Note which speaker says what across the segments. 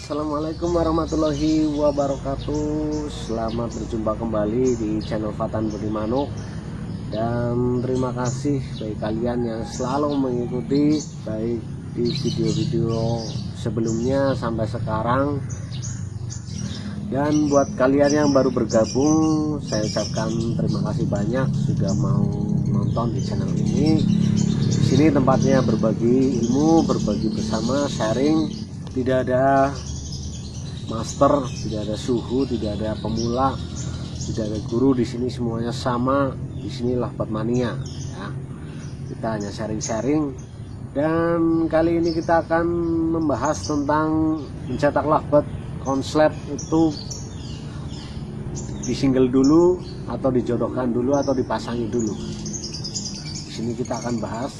Speaker 1: Assalamualaikum warahmatullahi wabarakatuh. Selamat berjumpa kembali di channel Fatan Budi Manuk. Dan terima kasih bagi kalian yang selalu mengikuti, baik di video-video sebelumnya sampai sekarang. Dan buat kalian yang baru bergabung, saya ucapkan terima kasih banyak sudah mau nonton di channel ini. Di sini tempatnya berbagi ilmu, berbagi bersama, sharing. Tidak ada master, tidak ada suhu, tidak ada pemula, tidak ada guru. Di sini semuanya sama. Di sini Lahbat Mania. Ya. Kita hanya sharing-sharing. Dan kali ini kita akan membahas tentang mencetak lahbat konslet itu disingle dulu, atau dijodohkan dulu, atau dipasangi dulu. Di sini kita akan bahas.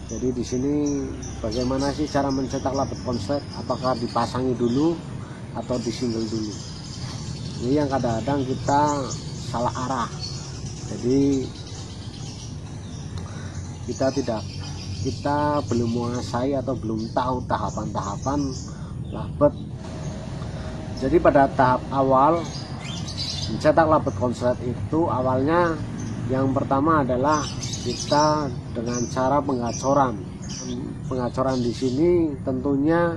Speaker 1: Jadi di sini bagaimana sih cara mencetak lahbat konslet? Apakah dipasangi dulu atau disingle dulu? Ini yang kadang-kadang kita salah arah. Jadi kita belum menguasai atau belum tahu tahapan-tahapan lahbat. Jadi pada tahap awal mencetak lahbat konslet itu awalnya yang pertama adalah kita dengan cara pengacoran. Pengacoran di sini tentunya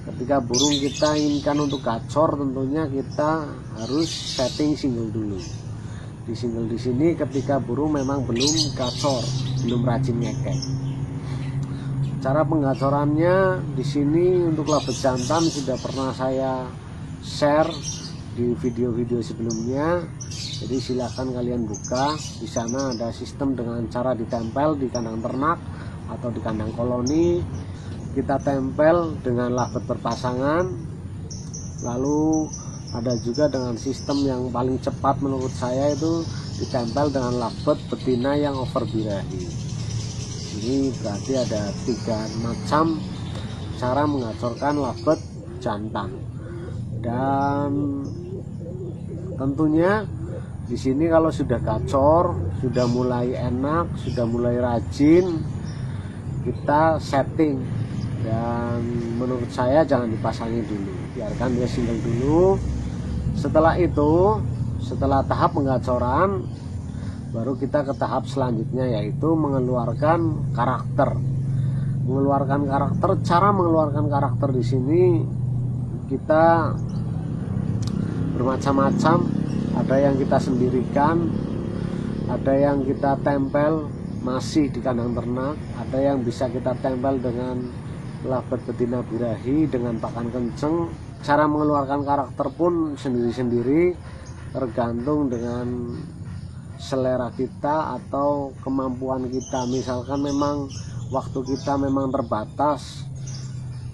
Speaker 1: ketika burung kita inginkan untuk gacor, tentunya kita harus setting single dulu. Di single di sini ketika burung memang belum gacor, belum rajin ngekek. Cara pengacorannya di sini untuk lahbat jantan sudah pernah saya share di video-video sebelumnya. Jadi silahkan kalian buka. Di sana ada sistem dengan cara ditempel di kandang ternak atau di kandang koloni. Kita tempel dengan lahbat berpasangan. Lalu ada juga dengan sistem yang paling cepat menurut saya itu ditempel dengan lahbat betina yang over birahi. Ini berarti ada 3 macam cara mengacorkan lahbat jantan. Dan tentunya di sini kalau sudah gacor, sudah mulai enak, sudah mulai rajin, kita setting. Dan menurut saya jangan dipasangi dulu, biarkan dia single dulu. Setelah itu, setelah tahap pengacoran, baru kita ke tahap selanjutnya, yaitu mengeluarkan karakter. Mengeluarkan karakter, cara mengeluarkan karakter di sini kita bermacam-macam. Ada yang kita sendirikan, ada yang kita tempel masih di kandang ternak, ada yang bisa kita tempel dengan lahbat betina birahi dengan pakan kenceng. Cara mengeluarkan karakter pun sendiri-sendiri, tergantung dengan selera kita atau kemampuan kita. Misalkan memang waktu kita memang terbatas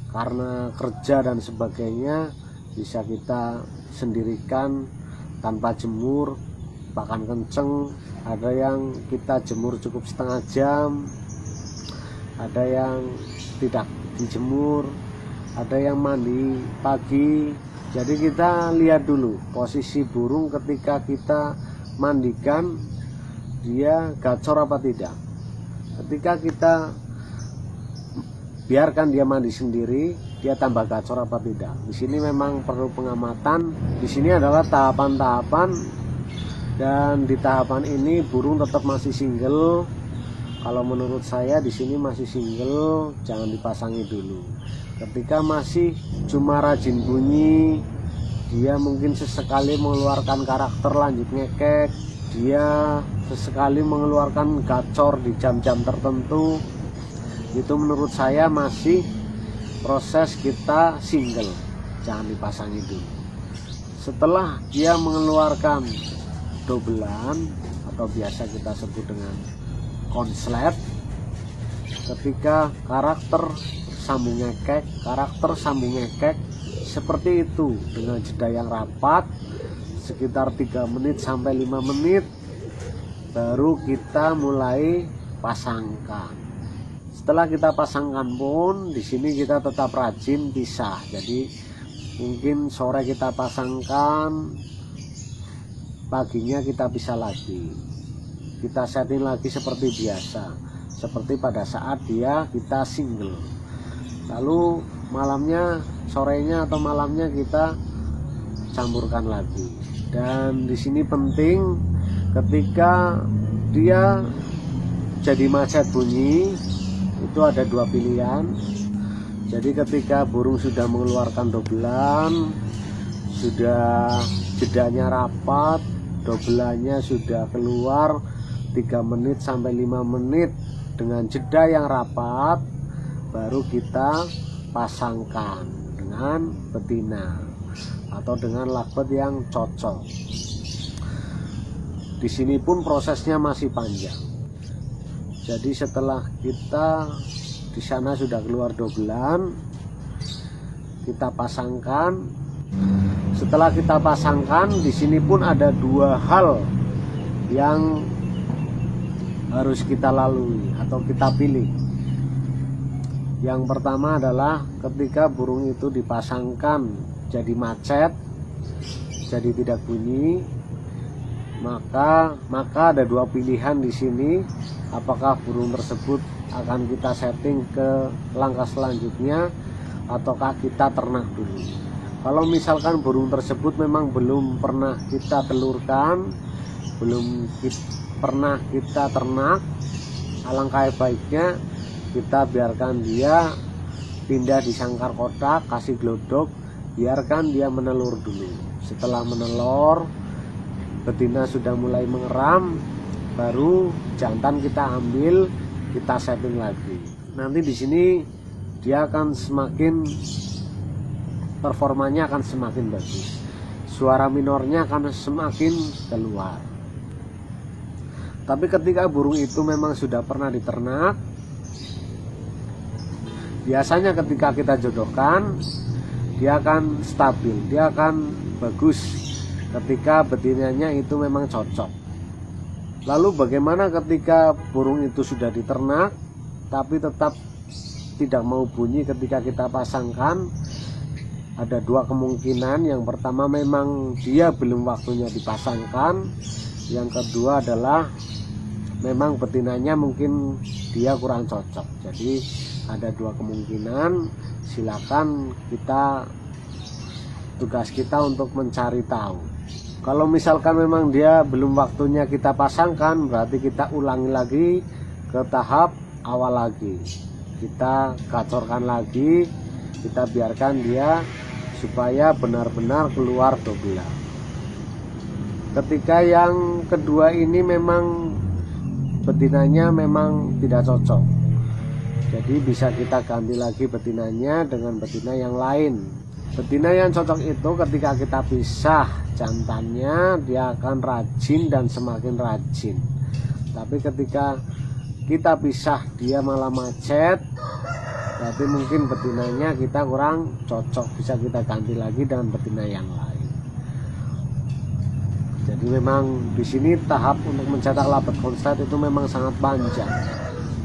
Speaker 1: karena kerja dan sebagainya, bisa kita sendirikan tanpa jemur, pakan kenceng. Ada yang kita jemur cukup setengah jam, ada yang tidak dijemur, ada yang mandi pagi. Jadi kita lihat dulu posisi burung ketika kita mandikan, dia gacor apa tidak. Ketika kita biarkan dia mandi sendiri, dia tambah gacor apa tidak. Di sini memang perlu pengamatan. Di sini adalah tahapan-tahapan, dan di tahapan ini burung tetap masih single. Kalau menurut saya di sini masih single, jangan dipasangi dulu. Ketika masih cuma rajin bunyi, dia mungkin sesekali mengeluarkan karakter lanjut ngekek, dia sesekali mengeluarkan gacor di jam-jam tertentu, itu menurut saya masih proses kita single, jangan dipasangi dulu. Setelah dia mengeluarkan dobelan atau biasa kita sebut dengan konslet, ketika karakter sambung ngekek, karakter sambung ngekek seperti itu dengan jeda yang rapat sekitar 3 menit sampai 5 menit, baru kita mulai pasangkan. Setelah kita pasangkan pun di sini kita tetap rajin pisah. Jadi mungkin sore kita pasangkan, paginya kita pisah lagi. kita setting lagi seperti biasa, seperti pada saat kita single. Lalu malamnya, sorenya atau malamnya kita campurkan lagi. Dan di sini penting, ketika dia jadi macet bunyi itu ada dua pilihan. Jadi ketika burung sudah mengeluarkan dobelan, sudah jedanya rapat, dobelannya sudah keluar 3 menit sampai 5 menit dengan jeda yang rapat, baru kita pasangkan dengan betina atau dengan lovebird yang cocok. Di sini pun prosesnya masih panjang. Jadi setelah kita di sana sudah keluar dobelan, kita pasangkan. Setelah kita pasangkan, di sini pun ada 2 hal yang harus kita lalui atau kita pilih. Yang pertama adalah ketika burung itu dipasangkan jadi macet, jadi tidak bunyi, maka ada 2 pilihan di sini. Apakah burung tersebut akan kita setting ke langkah selanjutnya ataukah kita ternak dulu. Kalau misalkan burung tersebut memang belum pernah kita telurkan, belum pernah kita ternak, alangkah baiknya kita biarkan dia pindah di sangkar kotak, kasih glodok, biarkan dia menelur dulu. Setelah menelur, betina sudah mulai mengeram, baru jantan kita ambil, kita setting lagi. Nanti di sini dia akan semakin, performanya akan semakin bagus, suara minornya akan semakin keluar. Tapi ketika burung itu memang sudah pernah diternak, biasanya ketika kita jodohkan, dia akan stabil, dia akan bagus ketika betinanya itu memang cocok. Lalu bagaimana ketika burung itu sudah diternak tapi tetap tidak mau bunyi ketika kita pasangkan? Ada 2 kemungkinan. Yang pertama memang dia belum waktunya dipasangkan. Yang kedua adalah memang betinanya mungkin dia kurang cocok. Jadi ada 2 kemungkinan. Silakan tugas kita untuk mencari tahu. Kalau misalkan memang dia belum waktunya kita pasangkan, berarti kita ulangi lagi ke tahap awal lagi. Kita gacorkan lagi, kita biarkan dia supaya benar-benar keluar dobelan. Ketika yang kedua ini memang betinanya memang tidak cocok, jadi bisa kita ganti lagi betinanya dengan betina yang lain. Betina yang cocok itu ketika kita pisah jantannya, dia akan rajin dan semakin rajin. Tapi ketika kita pisah dia malah macet, berarti mungkin betinanya kita kurang cocok, bisa kita ganti lagi dengan betina yang lain. Jadi memang di sini tahap untuk mencetak lovebird konslet itu memang sangat panjang.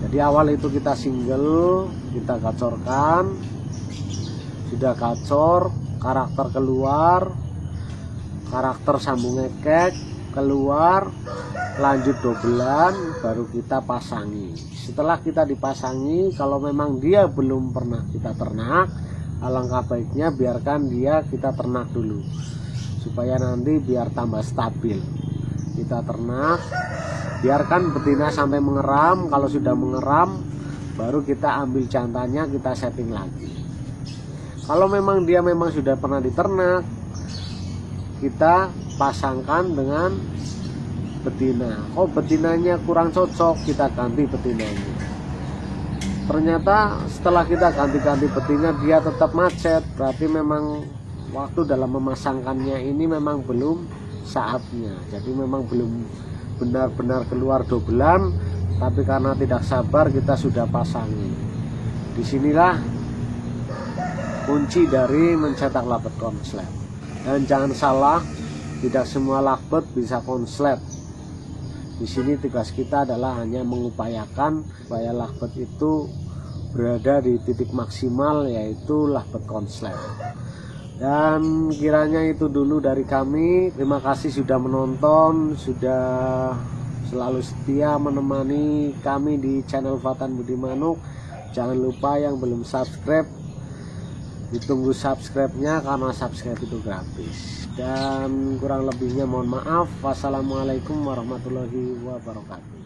Speaker 1: Jadi awal itu kita single, kita gacorkan, sudah gacor, karakter keluar, karakter sambung ngekek keluar, lanjut dobelan, baru kita pasangi. Setelah kita dipasangi, kalau memang dia belum pernah kita ternak, alangkah baiknya biarkan dia kita ternak dulu, supaya nanti biar tambah stabil. Kita ternak, biarkan betina sampai mengeram. Kalau sudah mengeram, baru kita ambil jantannya, kita setting lagi. Kalau memang dia memang sudah pernah diternak, kita pasangkan dengan betina. Oh, betinanya kurang cocok, kita ganti betinanya. Ternyata setelah kita ganti-ganti betina dia tetap macet, berarti memang waktu dalam memasangkannya ini memang belum saatnya. Jadi memang belum benar-benar keluar dobelan, tapi karena tidak sabar kita sudah pasangi. Disinilah kunci dari mencetak lovebird konslet. Dan jangan salah, tidak semua lovebird bisa konslet. Di sini tugas kita adalah hanya mengupayakan supaya lovebird itu berada di titik maksimal, yaitu lovebird konslet. Dan kiranya itu dulu dari kami. Terima kasih sudah menonton, sudah selalu setia menemani kami di channel Fatan Budi Manuk. Jangan lupa yang belum subscribe, ditunggu subscribe-nya karena subscribe itu gratis. Dan kurang lebihnya mohon maaf. Wassalamualaikum warahmatullahi wabarakatuh.